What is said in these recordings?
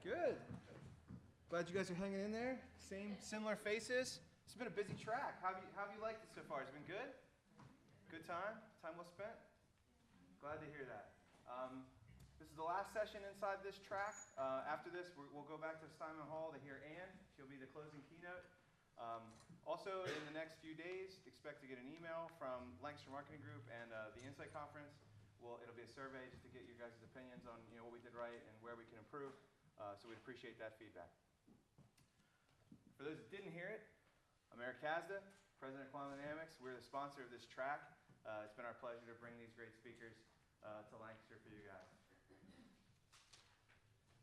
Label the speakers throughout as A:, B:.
A: Good. Glad you guys are hanging in there. Similar faces. It's been a busy track. How have you liked it so far? It's been good? Good time? Time well spent? Glad to hear that. This is the last session inside this track. After this, we'll go back to Simon Hall to hear Ann. She'll be the closing keynote. Also, in the next few days, expect to get an email from Lancaster Marketing Group and the Insight Conference. It'll be a survey just to get your guys' opinions on what we did right and where we can improve. So we'd appreciate that feedback. For those that didn't hear it, I'm Eric Kazda, President of Quantum Dynamics. We're the sponsor of this track. It's been our pleasure to bring these great speakers to Lancaster for you guys.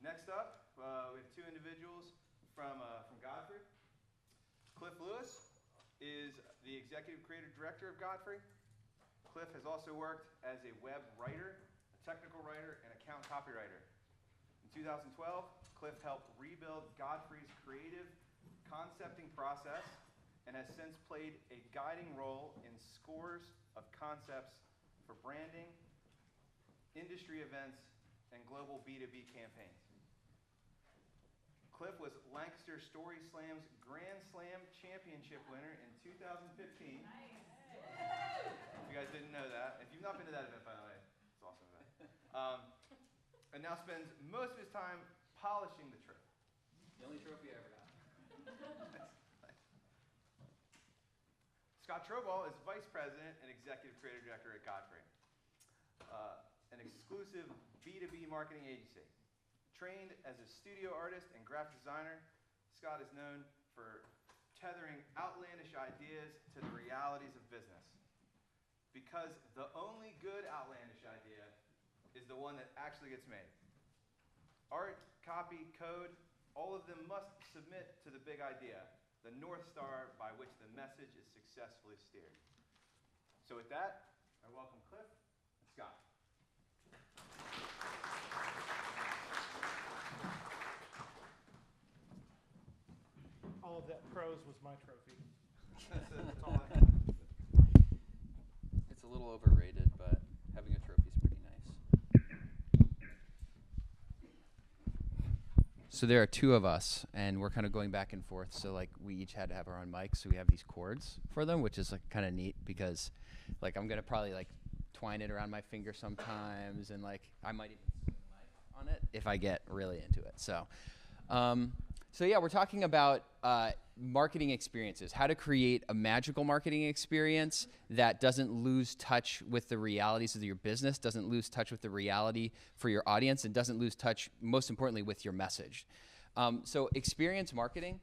A: Next up, we have two individuals from Godfrey. Cliff Lewis is the Executive Creative Director of Godfrey. Cliff has also worked as a web writer, a technical writer, and account copywriter. In 2012, Cliff helped rebuild Godfrey's creative concepting process and has since played a guiding role in scores of concepts for branding, industry events, and global B2B campaigns. Cliff was Lancaster Story Slam's Grand Slam Championship winner in 2015. Nice. If you guys didn't know that. If you've not been to that event, by the way, it's an awesome event. And now spends most of his time polishing the trophy.
B: The only trophy I ever got.
A: Scott Trobaugh is Vice President and Executive Creative Director at Godfrey, an exclusive B2B marketing agency. Trained as a studio artist and graphic designer, Scott is known for tethering outlandish ideas to the realities of business. Because the only good outlandish idea is the one that actually gets made. Art, copy, code, all of them must submit to the big idea, the North Star by which the message is successfully steered. So with that, I welcome Cliff and Scott.
C: All of that prose was my trophy.
A: That's all I have.
B: It's a little overrated, but having a trophy is pretty nice. So there are two of us, and we're kind of going back and forth. So like we each had to have our own mics, so we have these cords for them, which is like kind of neat because like I'm gonna probably like twine it around my finger sometimes, and like I might even swing the mic on it if I get really into it. So. So yeah, we're talking about marketing experiences, how to create a magical marketing experience that doesn't lose touch with the realities of your business, doesn't lose touch with the reality for your audience, and doesn't lose touch, most importantly, with your message. So experience marketing,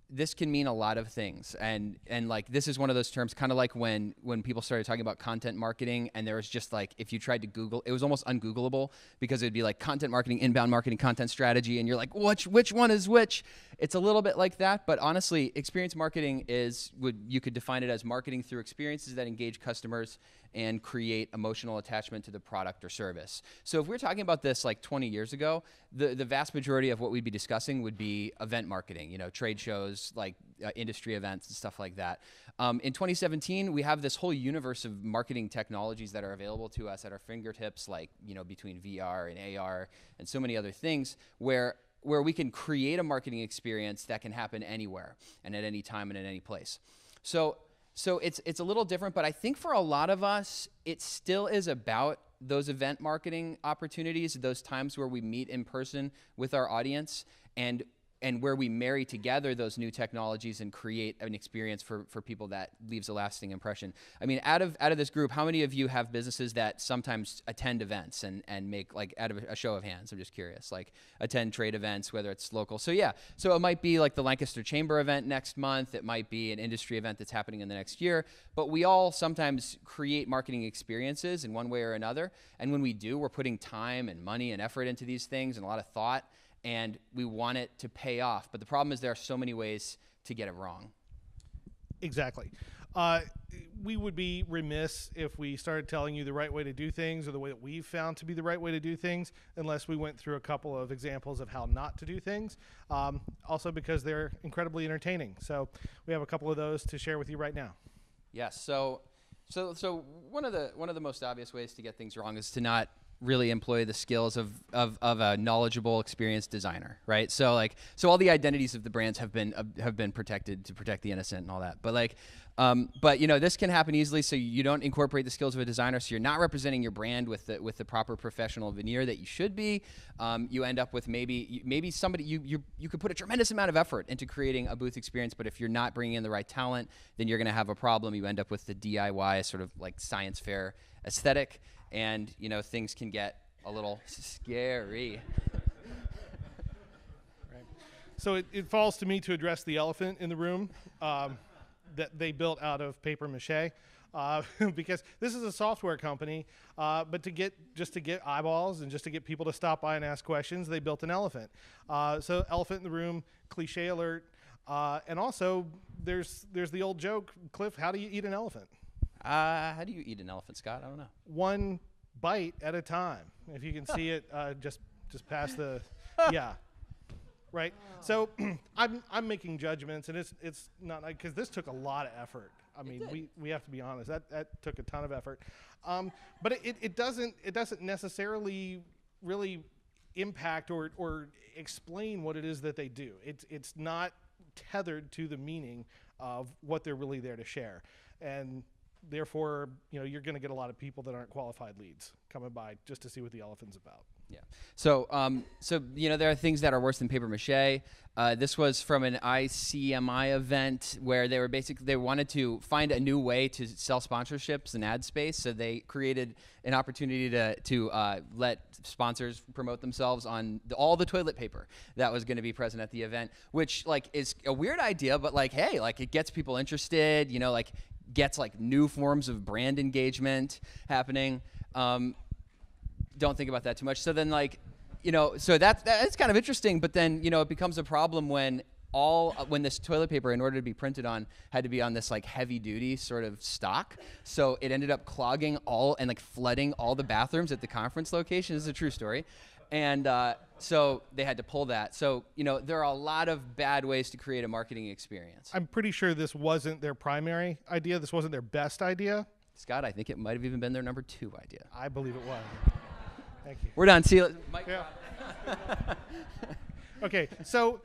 B: this can mean a lot of things. And like this is one of those terms, kind of like when people started talking about content marketing, and there was just like, if you tried to Google, it was almost ungoogleable because it'd be like content marketing, inbound marketing, content strategy, and you're like, which one is which? It's a little bit like that, but honestly, experience marketing you could define it as marketing through experiences that engage customers and create emotional attachment to the product or service. So if we're talking about this like 20 years ago, the vast majority of what we'd be discussing would be event marketing, trade shows, like industry events and stuff like that. In 2017, we have this whole universe of marketing technologies that are available to us at our fingertips, like, between VR and AR and so many other things where we can create a marketing experience that can happen anywhere and at any time and at any place. So it's a little different, but I think for a lot of us, it still is about those event marketing opportunities, those times where we meet in person with our audience and where we marry together those new technologies and create an experience for people that leaves a lasting impression. I mean, out of this group, how many of you have businesses that sometimes attend events and make, like, out of a show of hands, I'm just curious, like attend trade events, whether it's local. So yeah, so it might be like the Lancaster Chamber event next month. It might be an industry event that's happening in the next year, but we all sometimes create marketing experiences in one way or another. And when we do, we're putting time and money and effort into these things and a lot of thought, and we want it to pay off. But the problem is there are so many ways to get it wrong.
C: Exactly. We would be remiss if we started telling you the right way to do things or the way that we've found to be the right way to do things unless we went through a couple of examples of how not to do things. Also because they're incredibly entertaining. So we have a couple of those to share with you right now.
B: Yes. So one of the most obvious ways to get things wrong is to not really employ the skills of a knowledgeable, experienced designer, right? So all the identities of the brands have been protected to protect the innocent and all that. But but this can happen easily. So you don't incorporate the skills of a designer. So you're not representing your brand with the proper professional veneer that you should be. You end up with maybe somebody you could put a tremendous amount of effort into creating a booth experience, but if you're not bringing in the right talent, then you're going to have a problem. You end up with the DIY sort of like science fair aesthetic, and things can get a little scary.
C: Right. So it falls to me to address the elephant in the room that they built out of paper mache, because this is a software company, but to get eyeballs and just to get people to stop by and ask questions, they built an elephant. So elephant in the room, cliche alert, and also there's the old joke, Cliff, how do you eat an elephant?
B: How do you eat an elephant, Scott? I don't know.
C: One bite at a time. If you can see it, just past the, yeah, right. So I'm making judgments, and it's not like, because this took a lot of effort. I mean, we have to be honest. That took a ton of effort, but it doesn't necessarily really impact or explain what it is that they do. It's not tethered to the meaning of what they're really there to share, and therefore, you're going to get a lot of people that aren't qualified leads coming by just to see what the elephant's about.
B: Yeah. So, there are things that are worse than paper mache. This was from an ICMI event where they wanted to find a new way to sell sponsorships and ad space. So they created an opportunity to let sponsors promote themselves on all the toilet paper that was going to be present at the event, which is a weird idea, but hey, it gets people interested, gets new forms of brand engagement happening. Don't think about that too much. So then so that's kind of interesting, but then, it becomes a problem when this toilet paper, in order to be printed on, had to be on this heavy duty sort of stock. So it ended up clogging and flooding all the bathrooms at the conference location. This is a true story. And so they had to pull that. So, there are a lot of bad ways to create a marketing experience.
C: I'm pretty sure this wasn't their primary idea. This wasn't their best idea.
B: Scott, I think it might have even been their number 2 idea.
C: I believe it was. Thank you.
B: We're done. See you. Mike.
C: Yeah. Okay, so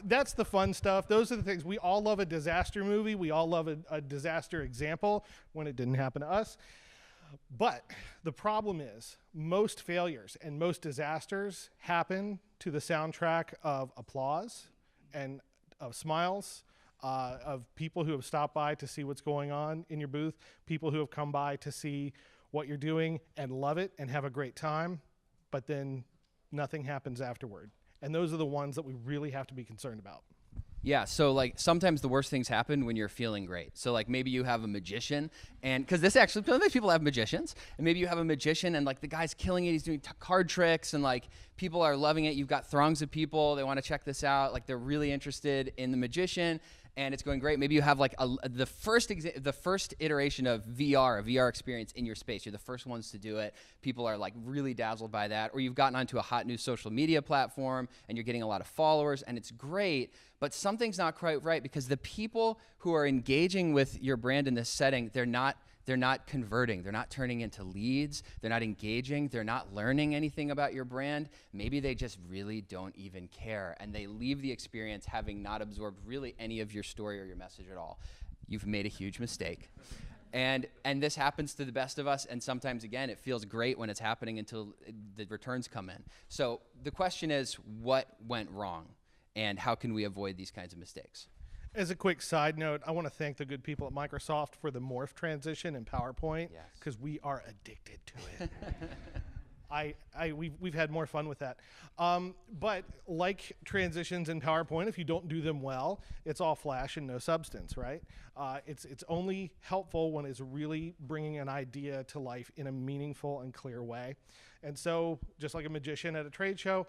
C: that's the fun stuff. Those are the things. We all love a disaster movie. We all love a disaster example when it didn't happen to us. But the problem is most failures and most disasters happen to the soundtrack of applause and of smiles, of people who have stopped by to see what's going on in your booth, people who have come by to see what you're doing and love it and have a great time, but then nothing happens afterward. And those are the ones that we really have to be concerned about.
B: Yeah, so sometimes the worst things happen when you're feeling great. So maybe you have a magician, and because this actually, sometimes people have magicians, and maybe you have a magician and the guy's killing it, he's doing card tricks, and people are loving it. You've got throngs of people, they want to check this out, they're really interested in the magician, and it's going great. Maybe you have the first iteration of VR, a VR experience in your space. You're the first ones to do it. People are really dazzled by that. Or you've gotten onto a hot new social media platform and you're getting a lot of followers, and it's great, but something's not quite right, because the people who are engaging with your brand in this setting, they're not converting. They're not turning into leads. They're not engaging. They're not learning anything about your brand. Maybe they just really don't even care, and they leave the experience having not absorbed really any of your story or your message at all. You've made a huge mistake. And this happens to the best of us, and sometimes, again, it feels great when it's happening until the returns come in. So the question is, what went wrong, and how can we avoid these kinds of mistakes?
C: As a quick side note, I want to thank the good people at Microsoft for the morph transition in PowerPoint, because we are addicted to it. We've had more fun with that. But like transitions in PowerPoint, if you don't do them well, it's all flash and no substance, right? It's only helpful when it's really bringing an idea to life in a meaningful and clear way. And so, just like a magician at a trade show,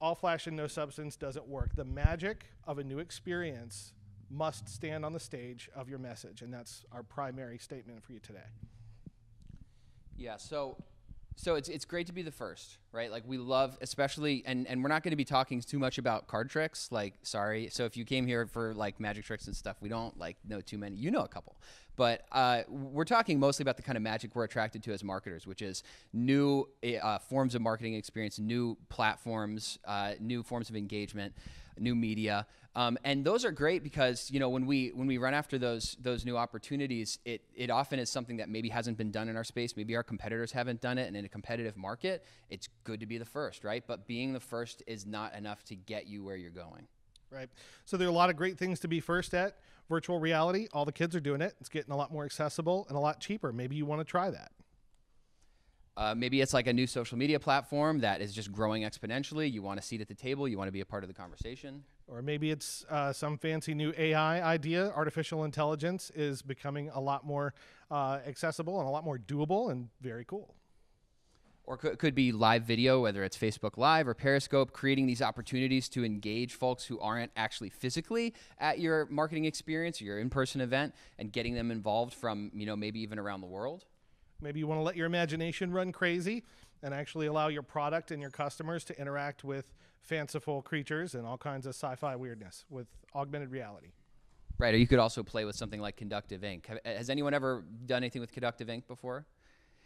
C: all flash and no substance doesn't work. The magic of a new experience must stand on the stage of your message, and that's our primary statement for you today.
B: Yeah, so So it's great to be the first, right? Like we love, especially, and we're not going to be talking too much about card tricks. Like, sorry. So if you came here for like magic tricks and stuff, we don't like know too many. You know a couple, but we're talking mostly about the kind of magic we're attracted to as marketers, which is new forms of marketing experience, new platforms, new forms of engagement, new media. And those are great because, you know, when we run after those new opportunities, it often is something that maybe hasn't been done in our space. Maybe our competitors haven't done it. And in a competitive market, it's good to be the first, right? But being the first is not enough to get you where you're going.
C: Right. So there are a lot of great things to be first at. Virtual reality, all the kids are doing it. It's getting a lot more accessible and a lot cheaper. Maybe you want to try that.
B: Maybe it's like a new social media platform that is just growing exponentially. You want a seat at the table. You want to be a part of the conversation.
C: Or maybe it's some fancy new AI idea. Artificial intelligence is becoming a lot more accessible and a lot more doable and very cool.
B: Or could be live video, whether it's Facebook Live or Periscope, creating these opportunities to engage folks who aren't actually physically at your marketing experience or your in-person event and getting them involved from, you know, maybe even around the world.
C: Maybe you want to let your imagination run crazy and actually allow your product and your customers to interact with fanciful creatures and all kinds of sci-fi weirdness with augmented reality.
B: Right, or you could also play with something like conductive ink. Has anyone ever done anything with conductive ink before?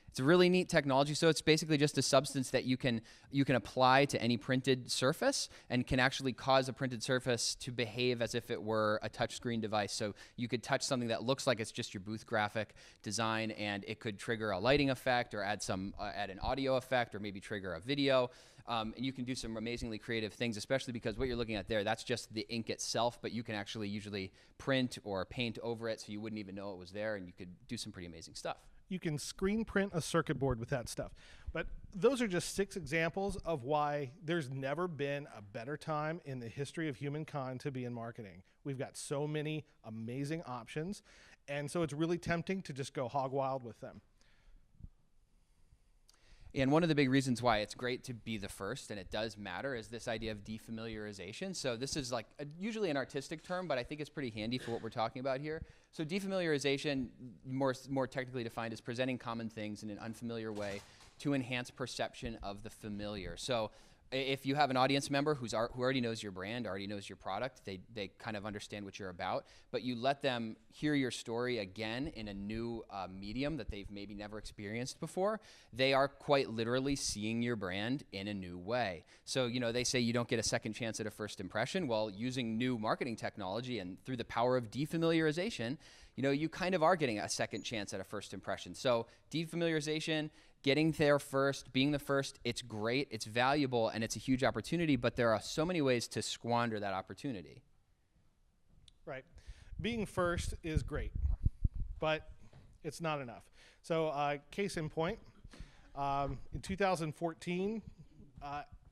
B: It's a really neat technology. So it's basically just a substance that you can apply to any printed surface and can actually cause a printed surface to behave as if it were a touchscreen device. So you could touch something that looks like it's just your booth graphic design, and it could trigger a lighting effect or add an audio effect or maybe trigger a video. And you can do some amazingly creative things, especially because what you're looking at there, that's just the ink itself, but you can actually usually print or paint over it so you wouldn't even know it was there, and you could do some pretty amazing stuff.
C: You can screen print a circuit board with that stuff. But those are just 6 examples of why there's never been a better time in the history of humankind to be in marketing. We've got so many amazing options, and so it's really tempting to just go hog wild with them.
B: And one of the big reasons why it's great to be the first, and it does matter, is this idea of defamiliarization. So this is like usually an artistic term, but I think it's pretty handy for what we're talking about here. So defamiliarization, more technically defined, is presenting common things in an unfamiliar way to enhance perception of the familiar. So if you have an audience member who already knows your brand, already knows your product, they kind of understand what you're about, but you let them hear your story again in a new medium that they've maybe never experienced before, they are quite literally seeing your brand in a new way. So, you know, they say you don't get a second chance at a first impression. Well, using new marketing technology and through the power of defamiliarization, you know, you kind of are getting a second chance at a first impression. So defamiliarization, getting there first, being the first, it's great, it's valuable, and it's a huge opportunity, but there are so many ways to squander that opportunity.
C: Right. Being first is great, but it's not enough. So case in point, in 2014,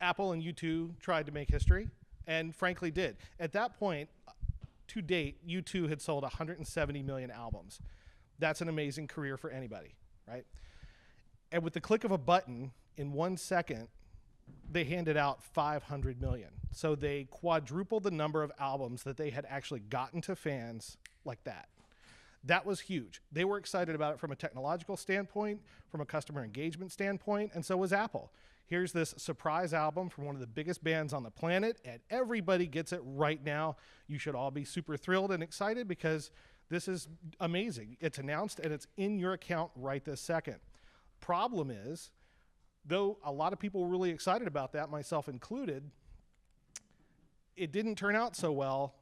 C: Apple and U2 tried to make history, and frankly did. At that point, to date, U2 had sold 170 million albums. That's an amazing career for anybody, right? And with the click of a button, in 1 second, they handed out 500 million. So they quadrupled the number of albums that they had actually gotten to fans like that. That was huge. They were excited about it from a technological standpoint, from a customer engagement standpoint, and so was Apple. Here's this surprise album from one of the biggest bands on the planet, and everybody gets it right now. You should all be super thrilled and excited because this is amazing. It's announced and it's in your account right this second. Problem is, though a lot of people were really excited about that, myself included, it didn't turn out so well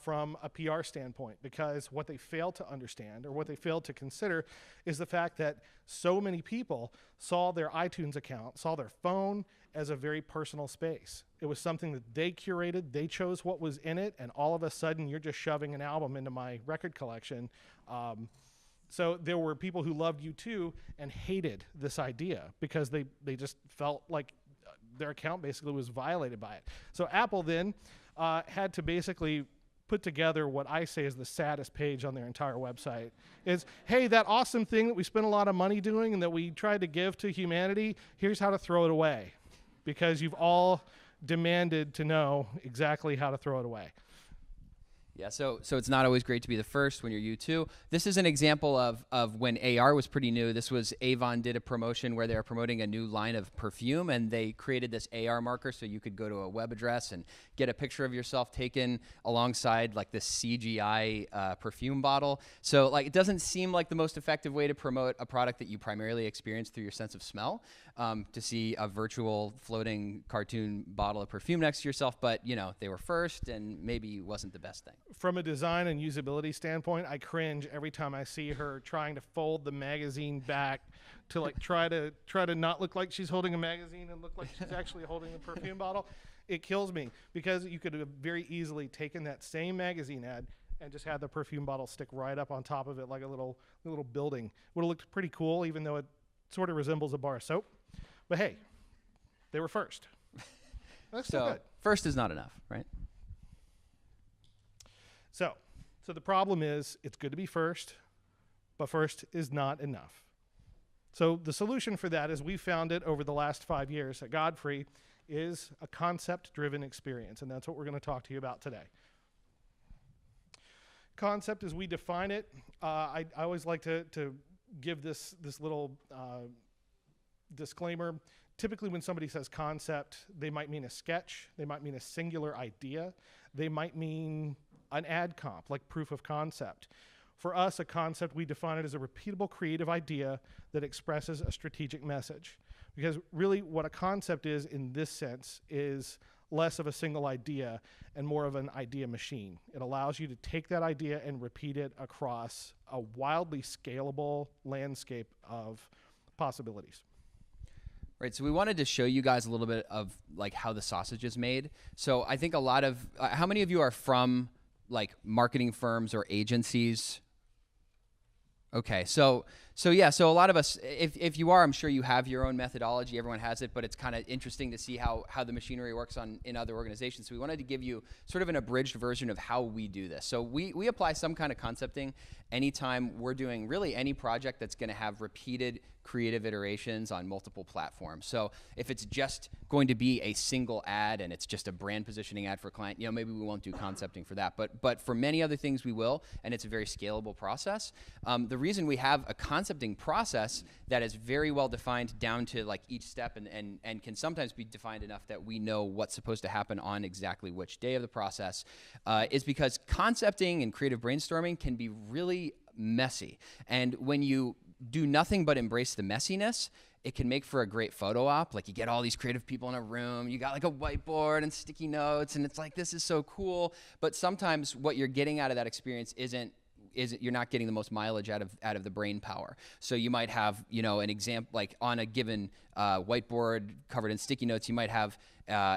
C: from a PR standpoint, because what they failed to understand, or what they failed to consider, is the fact that so many people saw their iTunes account, saw their phone as a very personal space. It was something that they curated, they chose what was in it, and all of a sudden you're just shoving an album into my record collection. So there were people who loved U2 and hated this idea because they just felt like their account basically was violated by it. So Apple then had to basically put together what I say is the saddest page on their entire website. Is, hey, that awesome thing that we spent a lot of money doing and that we tried to give to humanity, here's how to throw it away, because you've all demanded to know exactly how to throw it away.
B: Yeah, so it's not always great to be the first when you're you too. This is an example of when AR was pretty new. This was Avon did a promotion where they were promoting a new line of perfume, and they created this AR marker so you could go to a web address and get a picture of yourself taken alongside like this CGI perfume bottle. So like it doesn't seem like the most effective way to promote a product that you primarily experience through your sense of smell, to see a virtual floating cartoon bottle of perfume next to yourself, but you know, they were first and maybe wasn't the best thing.
C: From a design and usability standpoint, I cringe every time I see her trying to fold the magazine back to like try to not look like she's holding a magazine and look like she's actually holding the perfume bottle. It kills me because you could have very easily taken that same magazine ad and just had the perfume bottle stick right up on top of it like a little building. Would have looked pretty cool, even though it sort of resembles a bar of soap. But hey, they were first. That's still good.
B: First is not enough, right?
C: So the problem is it's good to be first, but first is not enough. So the solution for that, as we found it over the last 5 years at Godfrey, is a concept-driven experience, and that's what we're going to talk to you about today. Concept, as we define it, I always like to give this little disclaimer. Typically when somebody says concept, they might mean a sketch, they might mean a singular idea, they might mean an ad comp, like proof of concept. For us, a concept, we define it as a repeatable creative idea that expresses a strategic message. Because really what a concept is in this sense is less of a single idea and more of an idea machine. It allows you to take that idea and repeat it across a wildly scalable landscape of possibilities.
B: Right, so we wanted to show you guys a little bit of like how the sausage is made. So I think a lot of, how many of you are from like marketing firms or agencies? Okay, so yeah, so a lot of us, if you are, I'm sure you have your own methodology. Everyone has it, but it's kind of interesting to see how the machinery works in other organizations. So we wanted to give you sort of an abridged version of how we do this. So we apply some kind of concepting anytime we're doing really any project that's going to have repeated creative iterations on multiple platforms. So if it's just going to be a single ad and it's just a brand positioning ad for a client, you know, maybe we won't do concepting for that. But for many other things we will, and it's a very scalable process. The reason we have a concepting process that is very well defined down to like each step and can sometimes be defined enough that we know what's supposed to happen on exactly which day of the process is because concepting and creative brainstorming can be really messy. And when you do nothing but embrace the messiness, it can make for a great photo op. Like you get all these creative people in a room, you got like a whiteboard and sticky notes, and it's like, this is so cool. But sometimes what you're getting out of that experience isn't you're not getting the most mileage out of the brain power. So you might have, you know, an example, like on a given whiteboard covered in sticky notes, you might have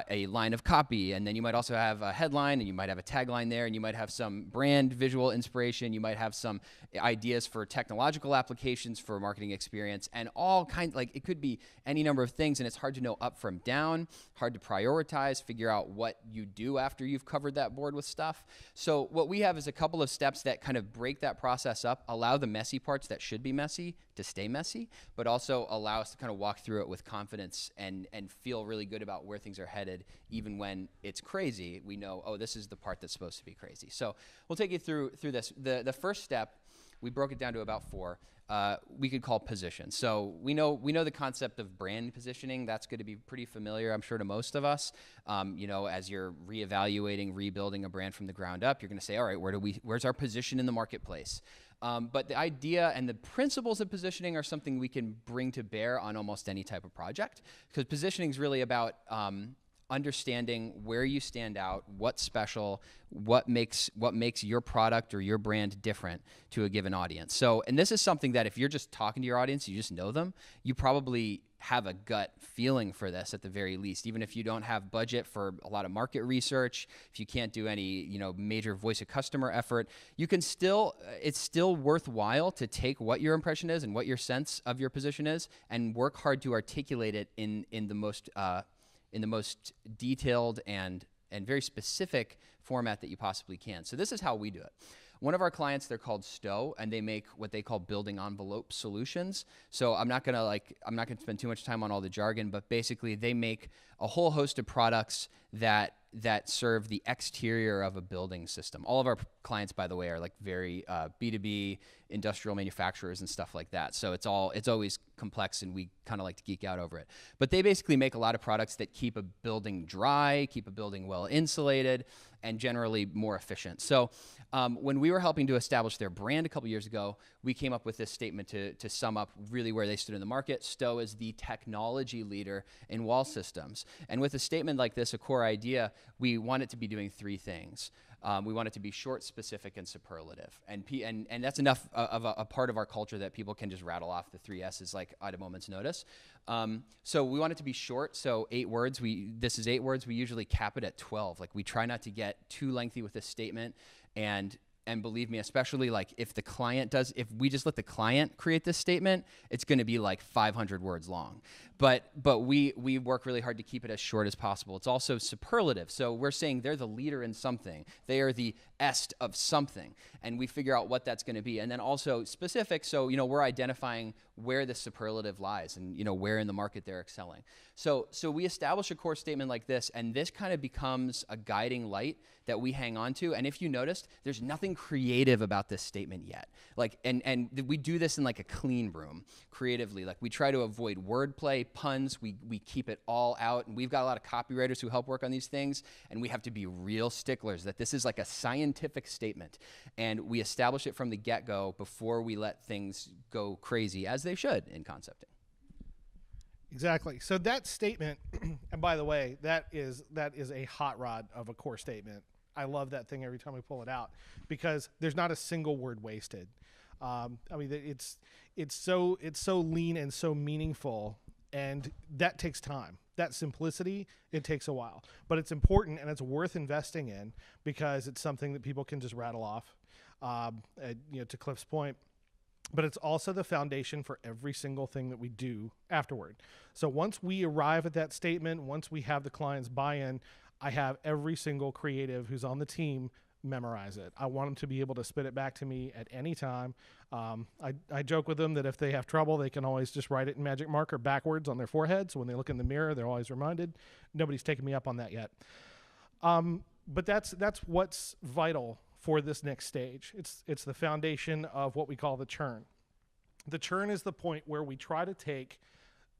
B: a line of copy, and then you might also have a headline, and you might have a tagline there, and you might have some brand visual inspiration, you might have some ideas for technological applications for marketing experience, and all kinds, like it could be any number of things, and it's hard to know up from down, hard to prioritize, figure out what you do after you've covered that board with stuff. So what we have is a couple of steps that kind of break that process up, allow the messy parts that should be messy to stay messy, but also allow us to kind of walk through it with confidence and feel really good about where things are headed. Even when it's crazy, we know, oh, this is the part that's supposed to be crazy. So we'll take you through this. The first step, we broke it down to about 4. We could call position. So we know the concept of brand positioning. That's going to be pretty familiar, I'm sure, to most of us. You know, as you're reevaluating, rebuilding a brand from the ground up, you're going to say, all right, where's our position in the marketplace? But the idea and the principles of positioning are something we can bring to bear on almost any type of project, because positioning is really about understanding where you stand out, what's special, what makes your product or your brand different to a given audience. So, and this is something that if you're just talking to your audience, you just know them, you probably have a gut feeling for this at the very least. Even if you don't have budget for a lot of market research, if you can't do any, you know, major voice of customer effort, you can still, it's still worthwhile to take what your impression is and what your sense of your position is and work hard to articulate it in the most detailed and very specific format that you possibly can. So this is how we do it. One of our clients, they're called Stowe, and they make what they call building envelope solutions. So I'm not gonna spend too much time on all the jargon, but basically they make a whole host of products that serve the exterior of a building system. All of our clients, by the way, are like very B2B industrial manufacturers and stuff like that. So it's always complex, and we kind of like to geek out over it. But they basically make a lot of products that keep a building dry, keep a building well insulated, and generally more efficient. So when we were helping to establish their brand a couple years ago, we came up with this statement to sum up really where they stood in the market. Stowe is the technology leader in wall systems. And with a statement like this, a core idea, we want it to be doing three things. We want it to be short, specific, and superlative. And that's enough of a part of our culture that people can just rattle off the 3 S's like at a moment's notice. So we want it to be short, so 8 words. This is 8 words. We usually cap it at 12. Like, we try not to get too lengthy with this statement. And believe me, especially like if we just let the client create this statement, it's going to be like 500 words long. But we work really hard to keep it as short as possible. It's also superlative. So we're saying they're the leader in something. They are the est of something. And we figure out what that's going to be. And then also specific. So, we're identifying where the superlative lies and, where in the market they're excelling. So we establish a core statement like this, and this kind of becomes a guiding light that we hang on to. And if you noticed, there's nothing creative about this statement yet. Like, and we do this in like a clean room creatively. Like, we try to avoid wordplay, puns. We keep it all out. And we've got a lot of copywriters who help work on these things. And we have to be real sticklers that this is like a scientific statement. And we establish it from the get-go before we let things go crazy, as they should in concepting.
C: Exactly. So that statement, and by the way, that is a hot rod of a core statement. I love that thing every time we pull it out because there's not a single word wasted. It's so lean and so meaningful, and that takes time. That simplicity, it takes a while, but it's important and it's worth investing in because it's something that people can just rattle off. To Cliff's point. But it's also the foundation for every single thing that we do afterward. So once we arrive at that statement, once we have the client's buy-in, I have every single creative who's on the team memorize it. I want them to be able to spit it back to me at any time. I joke with them that if they have trouble, they can always just write it in magic marker backwards on their forehead. So when they look in the mirror, they're always reminded. Nobody's taken me up on that yet. But that's what's vital for this next stage. It's the foundation of what we call the churn. The churn is the point where we try to take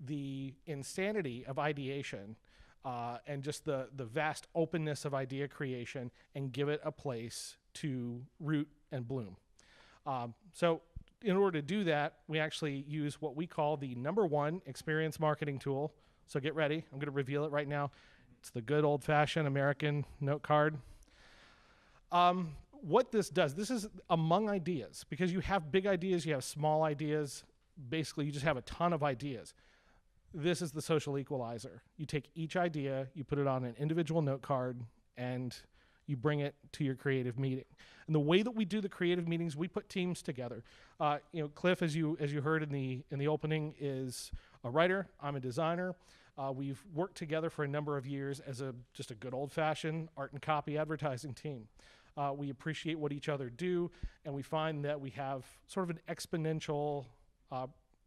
C: the insanity of ideation and just the vast openness of idea creation and give it a place to root and bloom. So in order to do that, we actually use what we call the #1 experience marketing tool. So get ready. I'm going to reveal it right now. It's the good old-fashioned American note card. What this does, this is among ideas, because you have big ideas, you have small ideas. Basically, you just have a ton of ideas. This is the social equalizer. You take each idea, you put it on an individual note card, and you bring it to your creative meeting. And the way that we do the creative meetings, we put teams together. Cliff, as you heard in the opening, is a writer. I'm a designer. We've worked together for a number of years as just a good old-fashioned art and copy advertising team. We appreciate what each other do, and we find that we have sort of an exponential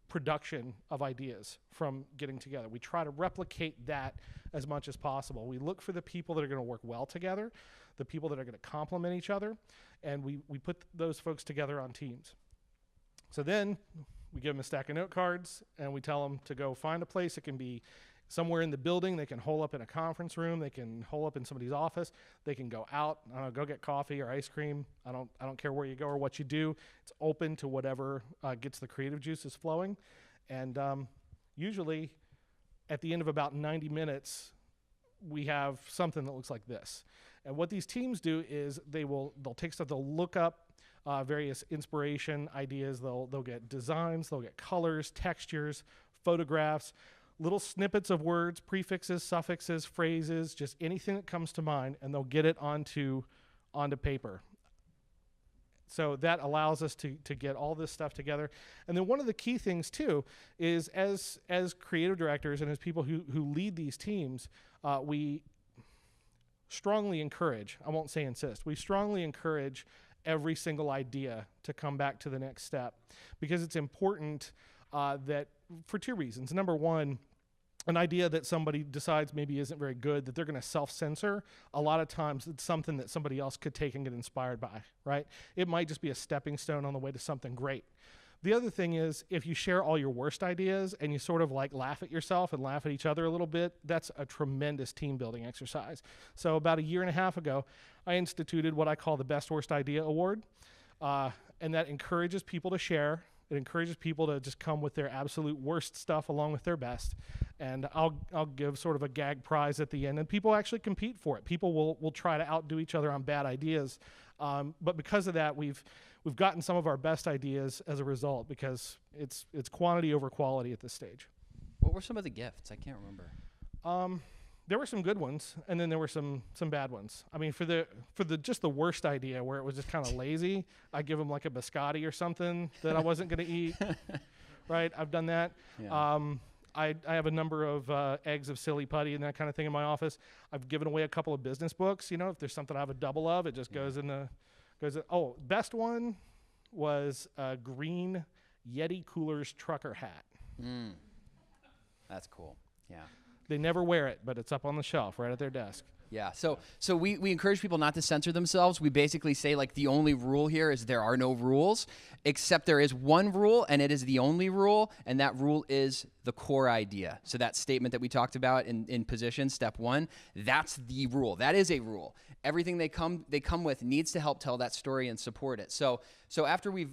C: production of ideas from getting together. We try to replicate that as much as possible. We look for the people that are going to work well together, the people that are going to complement each other, and we put those folks together on teams. So then we give them a stack of note cards, and we tell them to go find a place. It can be somewhere in the building. They can hole up in a conference room. They can hole up in somebody's office. They can go out, go get coffee or ice cream. I don't care where you go or what you do. It's open to whatever gets the creative juices flowing. And usually at the end of about 90 minutes, we have something that looks like this. And what these teams do is they'll take stuff, they'll look up various inspiration ideas. They'll get designs, they'll get colors, textures, photographs, little snippets of words, prefixes, suffixes, phrases, just anything that comes to mind, and they'll get it onto paper. So that allows us to get all this stuff together. And then one of the key things too is as creative directors and as people who lead these teams, we strongly encourage, I won't say insist, we strongly encourage every single idea to come back to the next step, because it's important that for 2 reasons. #1, an idea that somebody decides maybe isn't very good, that they're going to self-censor, a lot of times it's something that somebody else could take and get inspired by, right? It might just be a stepping stone on the way to something great. The other thing is, if you share all your worst ideas and you sort of like laugh at yourself and laugh at each other a little bit, that's a tremendous team building exercise. So about a year and a half ago, I instituted what I call the Best Worst Idea Award. And that encourages people to share. It encourages people to just come with their absolute worst stuff along with their best. And I'll give sort of a gag prize at the end, and people actually compete for it. People will try to outdo each other on bad ideas. But because of that, we've gotten some of our best ideas as a result, because it's quantity over quality at this stage.
B: What were some of the gifts? I can't remember.
C: There were some good ones, and then there were some bad ones. I mean, for the just the worst idea, where it was just kind of lazy, I give them like a biscotti or something that I wasn't going to eat. Right? I've done that.
B: Yeah.
C: I have a number of eggs of silly putty and that kind of thing in my office. I've given away a couple of business books. You know, if there's something I have a double of, it just goes in the Oh, best one was a green Yeti Coolers trucker hat.
B: That's cool. Yeah.
C: They never wear it, but it's up on the shelf right at their desk.
B: Yeah, so we encourage people not to censor themselves. We basically say, like, the only rule here is there are no rules, except there is one rule, and it is the only rule, and that rule is the core idea. So that statement that we talked about in position, step 1, that's the rule. That is a rule. Everything they come with needs to help tell that story and support it. So after we've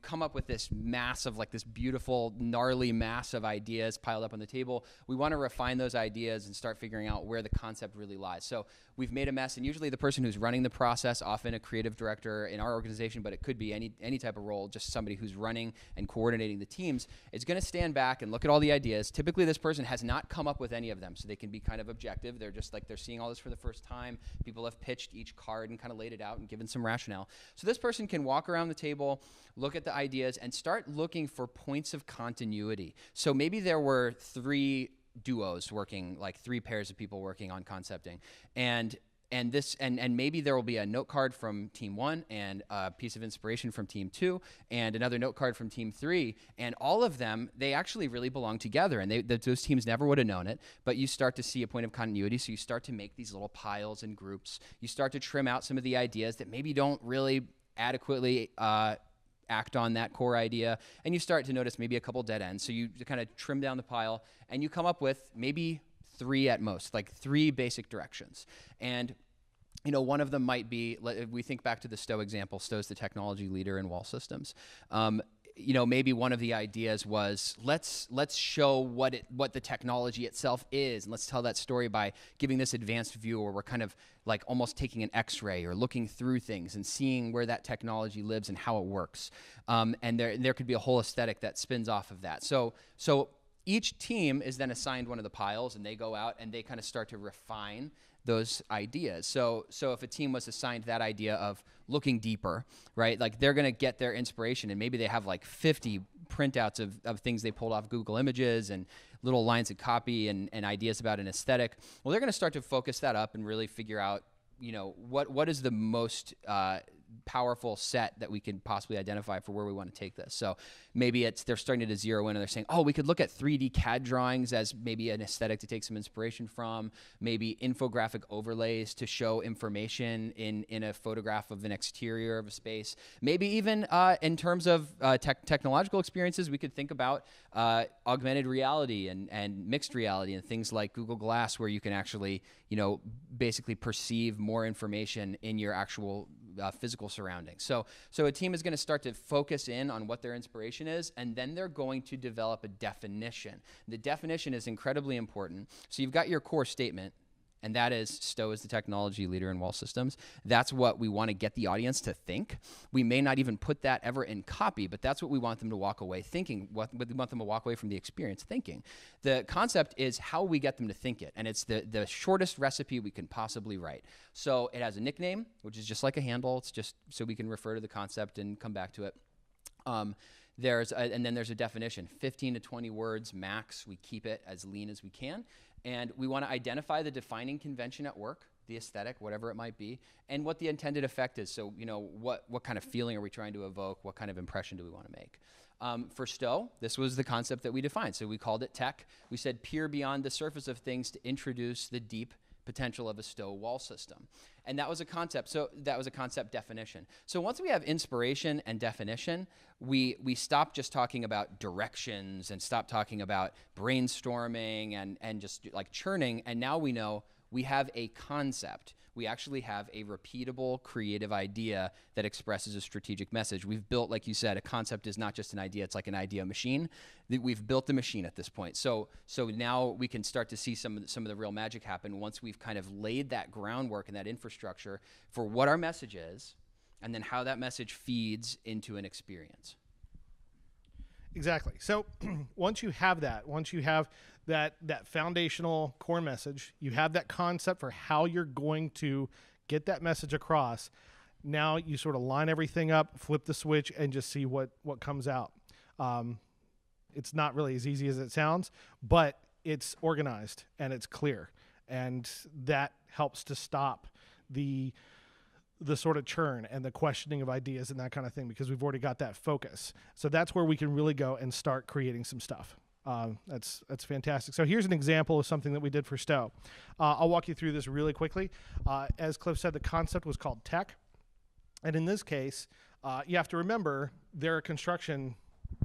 B: come up with this mass of, like, this beautiful, gnarly mass of ideas piled up on the table, we want to refine those ideas and start figuring out where the concept really lies. So we've made a mess, and usually the person who's running the process, often a creative director in our organization, but it could be any type of role, just somebody who's running and coordinating the teams, is going to stand back and look at all the ideas. Typically, this person has not come up with any of them, so they can be kind of objective. They're just like, they're seeing all this for the first time. People have pitched each card and kind of laid it out and given some rationale. So this person can walk around the table, look at the ideas, and start looking for points of continuity. So maybe there were 3 duos working, like 3 pairs of people working on concepting, and maybe there will be a note card from team 1 and a piece of inspiration from team 2 and another note card from team 3, and all of them, they actually really belong together, and those teams never would have known it, but you start to see a point of continuity. So you start to make these little piles and groups. You start to trim out some of the ideas that maybe don't really adequately act on that core idea, and you start to notice maybe a couple dead ends. So you kind of trim down the pile, and you come up with maybe 3 at most, like 3 basic directions. And one of them might be, if we think back to the Stowe example, Stowe's the technology leader in wall systems. Maybe one of the ideas was, let's show what the technology itself is, and let's tell that story by giving this advanced view where we're kind of like almost taking an X-ray or looking through things and seeing where that technology lives and how it works. And there could be a whole aesthetic that spins off of that. So each team is then assigned one of the piles, and they go out and they kind of start to refine those ideas. So if a team was assigned that idea of looking deeper, right? Like, they're going to get their inspiration, and maybe they have like 50 printouts of things they pulled off Google Images and little lines of copy and ideas about an aesthetic. Well, they're going to start to focus that up and really figure out, what is the most powerful set that we could possibly identify for where we want to take this. So maybe they're starting to zero in, and they're saying, we could look at 3D CAD drawings as maybe an aesthetic to take some inspiration from, maybe infographic overlays to show information in a photograph of an exterior of a space. Maybe even in terms of technological experiences, we could think about augmented reality and mixed reality and things like Google Glass, where you can actually, basically perceive more information in your actual physical surroundings. So a team is going to start to focus in on what their inspiration is, and then they're going to develop a definition. The definition is incredibly important. So you've got your core statement, and that is, Stowe is the technology leader in wall systems. That's what we want to get the audience to think. We may not even put that ever in copy, but that's what we want them to walk away thinking, what we want them to walk away from the experience thinking. The concept is how we get them to think it, and it's the shortest recipe we can possibly write. So it has a nickname, which is just like a handle. It's just so we can refer to the concept and come back to it. And then there's a definition, 15 to 20 words max. We keep it as lean as we can. And we want to identify the defining convention at work, the aesthetic, whatever it might be, and what the intended effect is. So, what kind of feeling are we trying to evoke? What kind of impression do we want to make? For Stowe, this was the concept that we defined. So we called it tech. We said peer beyond the surface of things to introduce the deep potential of a Stowe wall system. And that was a concept. So that was a concept definition. So once we have inspiration and definition, we stop just talking about directions and stop talking about brainstorming and just like churning. And now we know we have a concept. We actually have a repeatable, creative idea that expresses a strategic message. We've built, like you said, a concept is not just an idea, it's like an idea machine. We've built the machine at this point. So now we can start to see some of the real magic happen once we've kind of laid that groundwork and that infrastructure for what our message is, and then how that message feeds into an experience.
C: Exactly. So once you have that foundational core message, you have that concept for how you're going to get that message across. Now you sort of line everything up, flip the switch, and just see what comes out. It's not really as easy as it sounds, but it's organized and it's clear, and that helps to stop the sort of churn and the questioning of ideas and that kind of thing, because we've already got that focus. So that's where we can really go and start creating some stuff. That's fantastic. So here's an example of something that we did for Stowe. I'll walk you through this really quickly. As Cliff said, the concept was called tech. And in this case, you have to remember they're a construction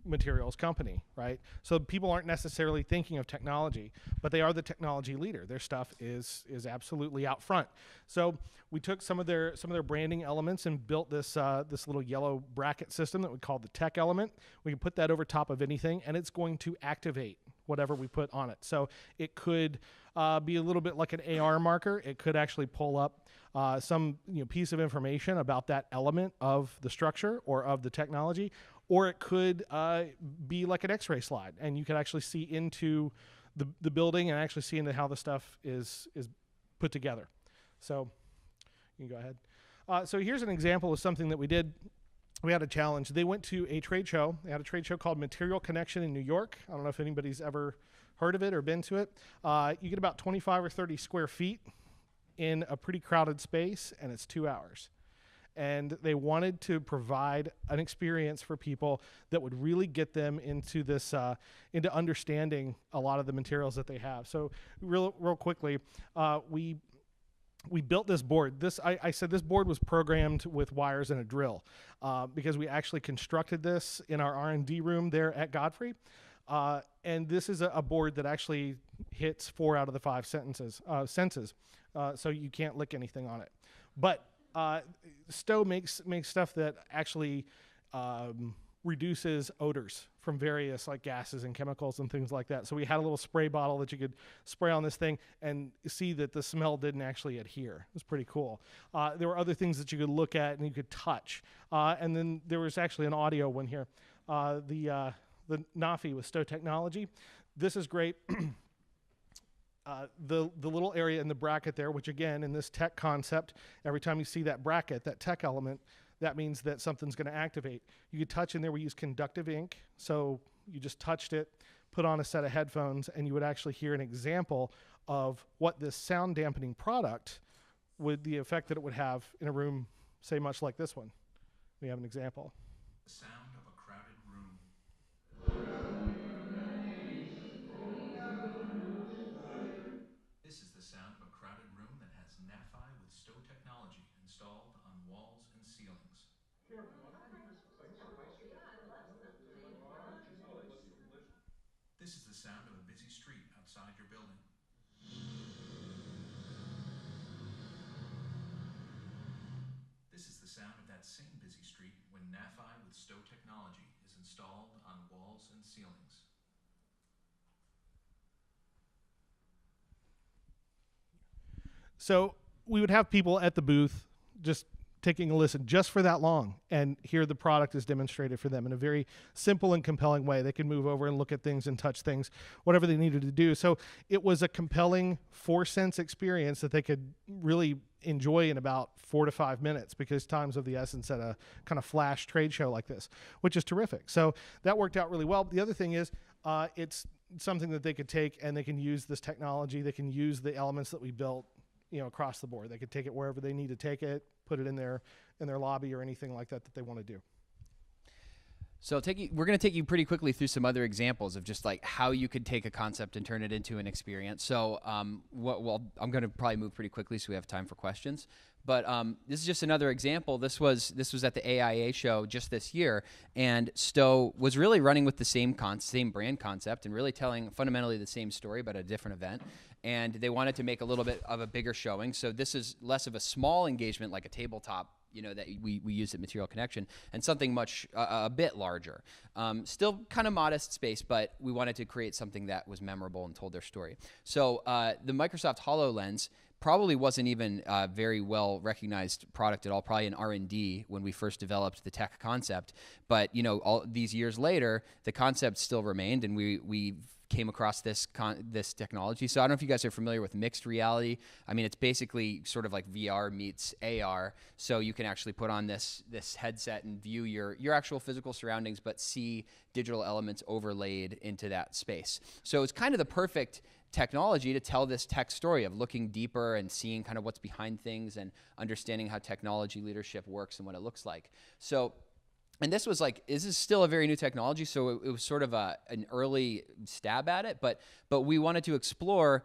C: materials company, right? So people aren't necessarily thinking of technology, but they are the technology leader. Their stuff is absolutely out front. So we took some of their branding elements and built this little yellow bracket system that we call the tech element. We can put that over top of anything, and it's going to activate whatever we put on it. So it could be a little bit like an AR marker. It could actually pull up some piece of information about that element of the structure or of the technology, or it could be like an X-ray slide, and you could actually see into the building and actually see into how the stuff is put together. So you can go ahead. So here's an example of something that we did. We had a challenge. They went to a trade show. They had a trade show called Material Connection in New York. I don't know if anybody's ever heard of it or been to it. You get about 25 or 30 square feet in a pretty crowded space, and it's 2 hours. And they wanted to provide an experience for people that would really get them into this, into understanding a lot of the materials that they have. So real quickly, we built this board. I said this board was programmed with wires and a drill because we actually constructed this in our R&D room there at Godfrey. And this is a board that actually hits 4 out of the 5 senses. So you can't lick anything on it. But Stowe makes stuff that actually reduces odors from various like gases and chemicals and things like that. So we had a little spray bottle that you could spray on this thing and see that the smell didn't actually adhere. It was pretty cool. There were other things that you could look at and you could touch. And then there was actually an audio one here. The NAFI with Stowe Technology. This is great. The little area in the bracket there, which again, in this tech concept, every time you see that bracket, that tech element, that means that something's going to activate. You could touch in there. We use conductive ink. So you just touched it, put on a set of headphones, and you would actually hear an example of what this sound dampening product would, the effect that it would have in a room, say much like this one. We have an example.
D: The sound of a crowded room. This is the sound of a crowded room that has NAFI with Stowe technology installed on walls and ceilings. This is the sound of a busy street outside your building. This is the sound of that same busy street when NAFI with Stowe technology is installed on walls and ceilings.
C: So we would have people at the booth just taking a listen just for that long and hear the product is demonstrated for them in a very simple and compelling way. They could move over and look at things and touch things, whatever they needed to do. So it was a compelling 4-sense experience that they could really enjoy in about 4 to 5 minutes, because time's of the essence at a kind of flash trade show like this, which is terrific. So that worked out really well. The other thing is it's something that they could take and they can use this technology. They can use the elements that we built, across the board. They could take it wherever they need to take it, put it in their lobby or anything like that they want to do.
B: So we're going to take you pretty quickly through some other examples of just like how you could take a concept and turn it into an experience. So I'm going to probably move pretty quickly so we have time for questions. But this is just another example. This was at the AIA show just this year, and Stowe was really running with the same brand concept and really telling fundamentally the same story but a different event. And they wanted to make a little bit of a bigger showing. So this is less of a small engagement like a tabletop, that we use at Material Connection, and something much a bit larger. Still kind of modest space, but we wanted to create something that was memorable and told their story. So the Microsoft HoloLens probably wasn't even a very well recognized product at all, probably in R&D when we first developed the tech concept. But all these years later, the concept still remained, and we came across this technology. So I don't know if you guys are familiar with mixed reality. I mean, it's basically sort of like VR meets AR. So you can actually put on this headset and view your actual physical surroundings, but see digital elements overlaid into that space. So it's kind of the perfect technology to tell this tech story of looking deeper and seeing kind of what's behind things and understanding how technology leadership works and what it looks like. So, and this is still a very new technology, so it was sort of an early stab at it, but we wanted to explore,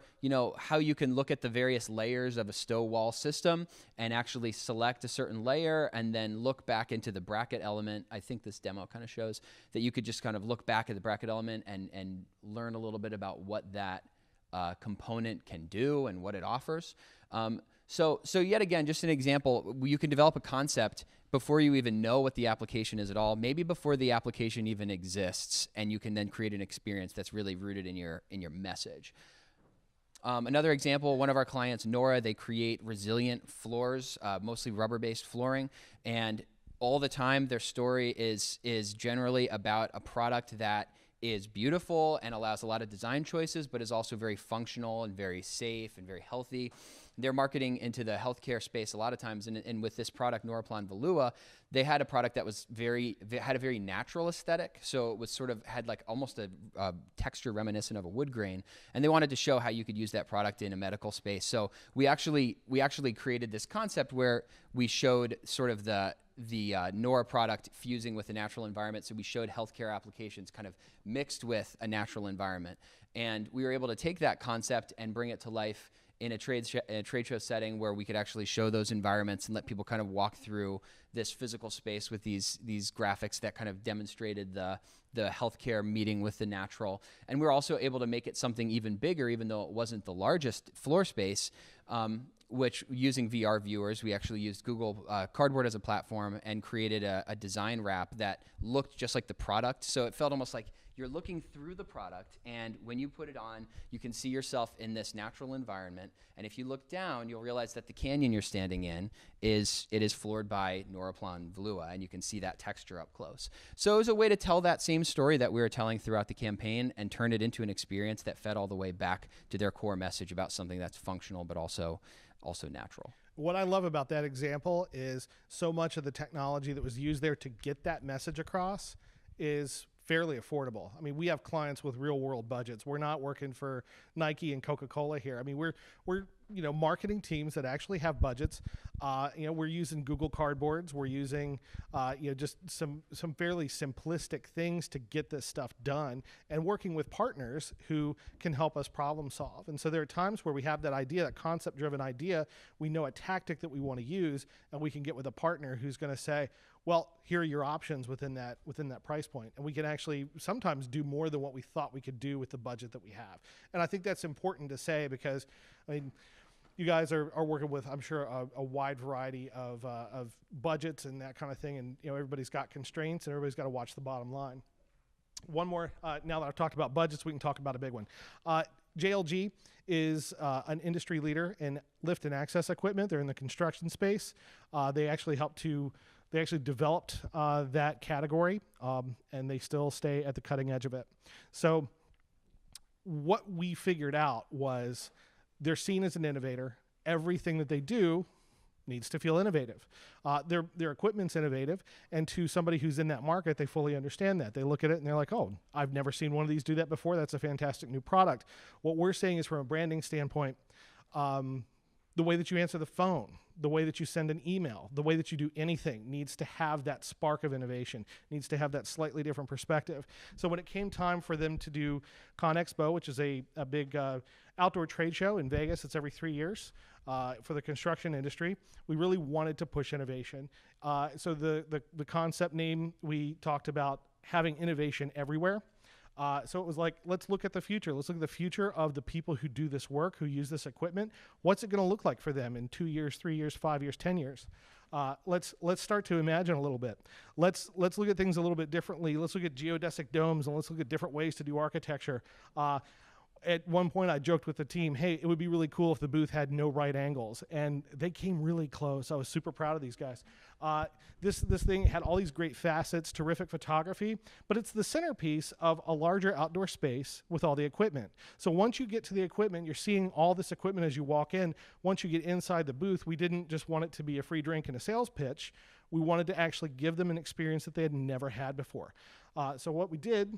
B: how you can look at the various layers of a Stowe wall system and actually select a certain layer and then look back into the bracket element. I think this demo kind of shows that you could just kind of look back at the bracket element and learn a little bit about what that component can do and what it offers. So yet again, just an example, you can develop a concept before you even know what the application is at all, maybe before the application even exists, and you can then create an experience that's really rooted in your message. Another example, one of our clients, Nora, they create resilient floors, mostly rubber-based flooring, and all the time their story is generally about a product that is beautiful and allows a lot of design choices, but is also very functional and very safe and very healthy. They're marketing into the healthcare space a lot of times, and with this product, Noraplan Velua, they had a product that was had a very natural aesthetic. So it was sort of had like almost a texture reminiscent of a wood grain, and they wanted to show how you could use that product in a medical space. So we actually created this concept where we showed sort of the Nora product fusing with a natural environment. So we showed healthcare applications kind of mixed with a natural environment. And we were able to take that concept and bring it to life in a trade show setting where we could actually show those environments and let people kind of walk through this physical space with these graphics that kind of demonstrated the healthcare meeting with the natural. And we were also able to make it something even bigger, even though it wasn't the largest floor space, which using VR viewers, we actually used Google Cardboard as a platform and created a design wrap that looked just like the product. So it felt almost like you're looking through the product, and when you put it on, you can see yourself in this natural environment. And if you look down, you'll realize that the canyon you're standing in is floored by Noraplan Velua, and you can see that texture up close. So it was a way to tell that same story that we were telling throughout the campaign and turn it into an experience that fed all the way back to their core message about something that's functional but also natural.
C: What I love about that example is so much of the technology that was used there to get that message across is fairly affordable. I mean, we have clients with real world budgets. We're not working for Nike and Coca-Cola here. I mean, we're marketing teams that actually have budgets. We're using Google Cardboards. We're using just some fairly simplistic things to get this stuff done, and working with partners who can help us problem solve. And so there are times where we have that idea, that concept driven idea, we know a tactic that we want to use, and we can get with a partner who's going to say, well, here are your options within that price point. And we can actually sometimes do more than what we thought we could do with the budget that we have. And I think that's important to say because, I mean, you guys are working with, I'm sure, a wide variety of budgets and that kind of thing. And, everybody's got constraints and everybody's got to watch the bottom line. One more, now that I've talked about budgets, we can talk about a big one. JLG is an industry leader in lift and access equipment. They're in the construction space. They actually developed that category, and they still stay at the cutting edge of it. So what we figured out was they're seen as an innovator. Everything that they do needs to feel innovative. Their equipment's innovative, and to somebody who's in that market, they fully understand that. They look at it and they're like, oh, I've never seen one of these do that before. That's a fantastic new product. What we're saying is, from a branding standpoint, The way that you answer the phone, the way that you send an email, the way that you do anything needs to have that spark of innovation, needs to have that slightly different perspective. So when it came time for them to do ConExpo, which is a big outdoor trade show in Vegas, it's every 3 years for the construction industry, we really wanted to push innovation. So the concept name, we talked about having innovation everywhere. So it was like, let's look at the future. Let's look at the future of the people who do this work, who use this equipment. What's it going to look like for them in 2 years, 3 years, 5 years, 10 years? Let's start to imagine a little bit. Let's look at things a little bit differently. Let's look at geodesic domes, and let's look at different ways to do architecture. At one point, I joked with the team, hey, it would be really cool if the booth had no right angles. And they came really close. I was super proud of these guys. This thing had all these great facets, terrific photography, but it's the centerpiece of a larger outdoor space with all the equipment. So once you get to the equipment, you're seeing all this equipment as you walk in. Once you get inside the booth, we didn't just want it to be a free drink and a sales pitch. We wanted to actually give them an experience that they had never had before. So what we did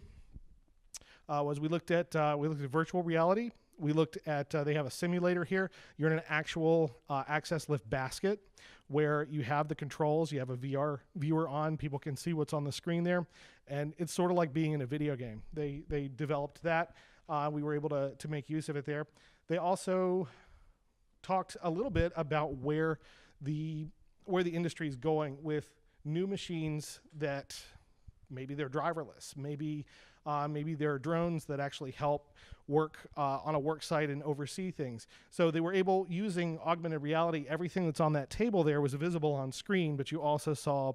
C: was we looked at virtual reality. We looked at, they have a simulator here. You're in an actual access lift basket where you have the controls, you have a VR viewer on, people can see what's on the screen there. And it's sort of like being in a video game. They developed that. We were able to make use of it there. They also talked a little bit about where the industry is going with new machines that maybe they're driverless, maybe there are drones that actually help work on a work site and oversee things. So they were able, using augmented reality, everything that's on that table there was visible on screen, but you also saw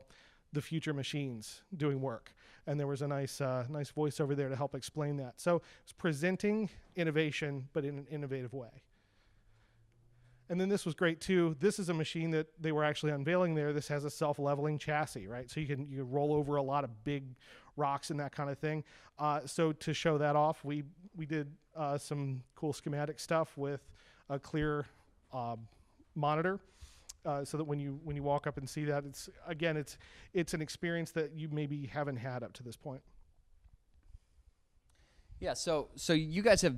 C: the future machines doing work. And there was a nice voice over there to help explain that. So it's presenting innovation, but in an innovative way. And then this was great too. This is a machine that they were actually unveiling there. This has a self-leveling chassis, right? So you can roll over a lot of big rocks and that kind of thing. So to show that off, we did some cool schematic stuff with a clear monitor, so that when you walk up and see that, it's an experience that you maybe haven't had up to this point.
B: Yeah, so you guys have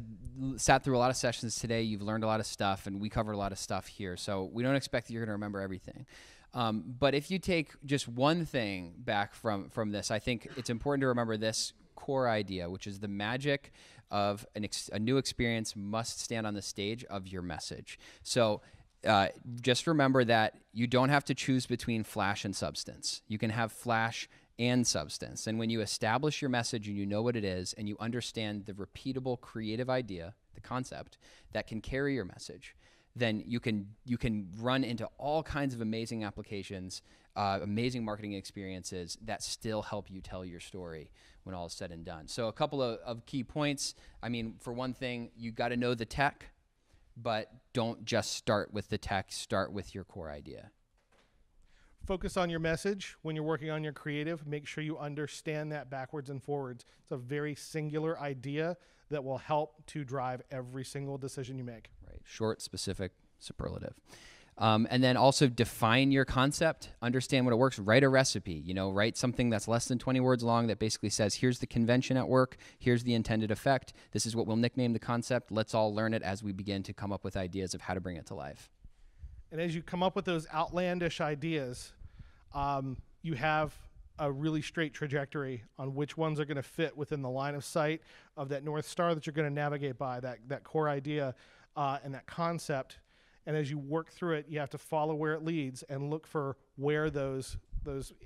B: sat through a lot of sessions today. You've learned a lot of stuff, and we covered a lot of stuff here. So we don't expect that you're going to remember everything. But if you take just one thing back from this, I think it's important to remember this core idea, which is the magic of a new experience must stand on the stage of your message. So just remember that you don't have to choose between flash and substance. You can have flash and substance. And when you establish your message and you know what it is and you understand the repeatable creative idea, the concept that can carry your message, then you can run into all kinds of amazing applications, amazing marketing experiences that still help you tell your story when all is said and done. So a couple of key points. I mean, for one thing, you got to know the tech, but don't just start with the tech, start with your core idea.
C: Focus on your message when you're working on your creative. Make sure you understand that backwards and forwards. It's a very singular idea that will help to drive every single decision you make.
B: Right. Short, specific, superlative. And then also define your concept, understand what it works, write a recipe, write something that's less than 20 words long that basically says, here's the convention at work, here's the intended effect, this is what we'll nickname the concept, let's all learn it as we begin to come up with ideas of how to bring it to life.
C: And as you come up with those outlandish ideas, you have a really straight trajectory on which ones are going to fit within the line of sight of that North Star that you're going to navigate by, that core idea and that concept. And as you work through it, you have to follow where it leads and look for where those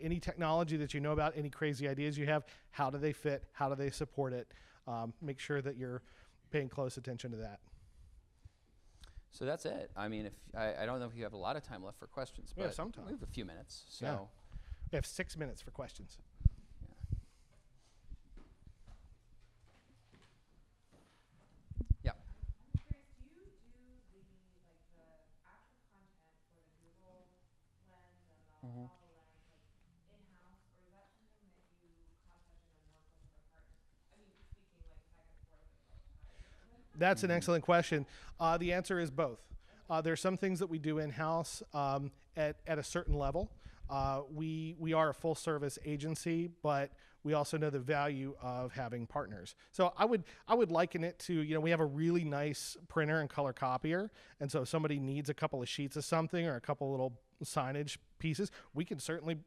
C: any technology that you know about, any crazy ideas you have, how do they fit, how do they support it? Make sure that you're paying close attention to that.
B: So that's it. I mean, I don't know if you have a lot of time left for questions, but
C: sometime.
B: We have a few minutes. So
C: yeah. We have 6 minutes for questions.
B: Yeah.
E: I'm curious, do you do the actual content for the Google Lens and the HoloLens in-house, or is that something that you concept and then work with other partners? I mean, speaking back and forth with both sides.
C: That's an excellent question. The answer is both. There's some things that we do in-house at a certain level. We are a full-service agency, but we also know the value of having partners. So I would liken it to, you know, we have a really nice printer and color copier, and so if somebody needs a couple of sheets of something or a couple little signage pieces, we can certainly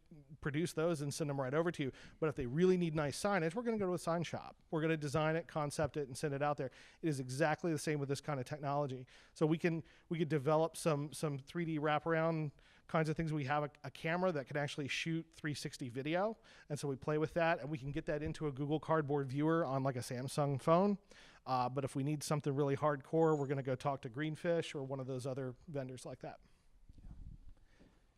C: produce those and send them right over to you. But if they really need nice signage, we're going to go to a sign shop. We're going to design it, concept it, and send it out there. It is exactly the same with this kind of technology. So we could develop some 3D wraparound kinds of things. We have a camera that can actually shoot 360 video, and so we play with that, and we can get that into a Google Cardboard viewer on like a Samsung phone. But if we need something really hardcore, we're going to go talk to Greenfish or one of those other vendors like that.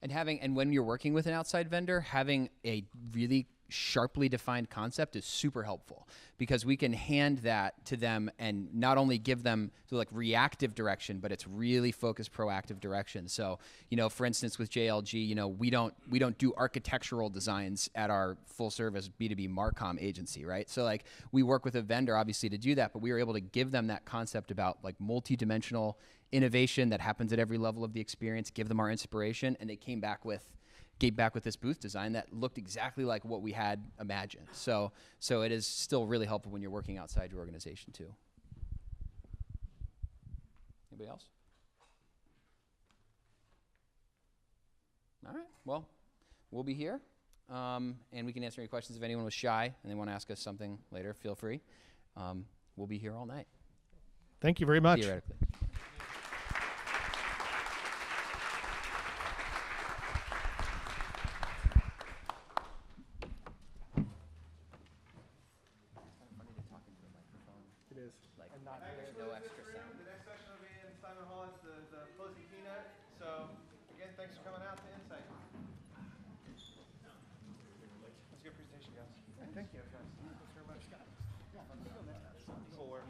B: And when you're working with an outside vendor, having a really sharply defined concept is super helpful, because we can hand that to them and not only give them like reactive direction, but it's really focused proactive direction. So, you know, for instance, with JLG, you know, we don't do architectural designs at our full service B2B Marcom agency, right? So like we work with a vendor obviously to do that, but we were able to give them that concept about like multi-dimensional innovation that happens at every level of the experience, give them our inspiration, and they came back with this booth design that looked exactly like what we had imagined. So it is still really helpful when you're working outside your organization too. Anybody else? All right, well, we'll be here, and we can answer any questions. If anyone was shy and they want to ask us something later, feel free. We'll be here all night.
C: Thank you very much.
B: Theoretically. No extra sound.
A: The next section will be in Simon Hall. It's the closing keynote. So, again, thanks for coming out to Insight. That's a good presentation, guys. Thank you, guys. Thanks very much. Cool work.